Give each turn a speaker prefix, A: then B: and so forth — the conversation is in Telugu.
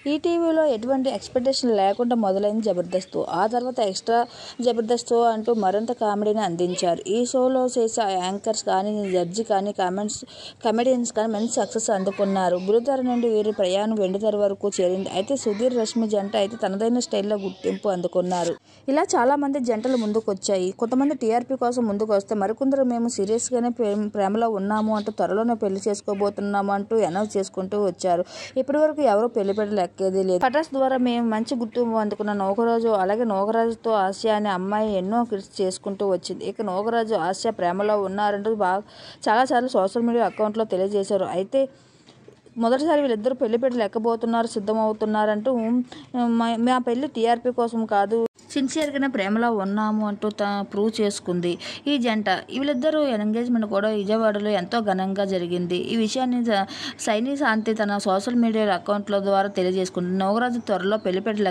A: ఈటీవీలో ఎటువంటి ఎక్స్పెక్టేషన్ లేకుండా మొదలైంది జబర్దస్త్. ఆ తర్వాత ఎక్స్ట్రా జబర్దస్త్ అంటూ మరింత కామెడీని అందించారు. ఈ షోలో చేసే యాంకర్స్ కానీ, జడ్జి కానీ, కమెడియన్స్ కానీ మంచి సక్సెస్ అందుకున్నారు. బుల్లితెర నుండి వీరి ప్రయాణం వెండితెర వరకు చేరింది. అయితే సుధీర్, రష్మి జంట అయితే తనదైన స్టైల్లో గుర్తింపు అందుకున్నారు. ఇలా చాలా మంది జంటలు ముందుకొచ్చాయి. కొంతమంది టీఆర్పీ కోసం ముందుకు వస్తే, మరికొందరు మేము సీరియస్గానే ప్రేమలో ఉన్నాము అంటూ త్వరలోనే పెళ్లి చేసుకోబోతున్నాము అంటూ అనౌన్స్ చేసుకుంటూ వచ్చారు. ఇప్పటి వరకు ఎవరూ పెళ్లిపీట లెక్కేది లేదు. పటాస్ ద్వారా మేము మంచి గుర్తింపు అందుకున్న నోగరాజు, అలాగే నోగరాజుతో ఆసియా అనే అమ్మాయి ఎన్నో కిడ్స్ చేసుకుంటూ వచ్చింది. ఇక నోగరాజు, ఆసియా ప్రేమలో ఉన్నారంటూ చాలాసార్లు సోషల్ మీడియా అకౌంట్లో తెలియజేశారు. అయితే మొదటిసారి వీళ్ళిద్దరూ పెళ్లిపీటలు ఎక్కబోతున్నారు, సిద్ధమవుతున్నారంటూ మా పెళ్లి టీఆర్పీ కోసం కాదు, సిన్సియర్గానే ప్రేమలో ఉన్నాము అంటూ ప్రూవ్ చేసుకుంది ఈ జంట. వీళ్ళిద్దరూ ఎంగేజ్మెంట్ కూడా విజయవాడలో ఎంతో ఘనంగా జరిగింది. ఈ విషయాన్ని సైని శాంతి తన సోషల్ మీడియా అకౌంట్ల ద్వారా తెలియజేసుకుంది. నోగరాజు త్వరలో పెళ్లిపీటలు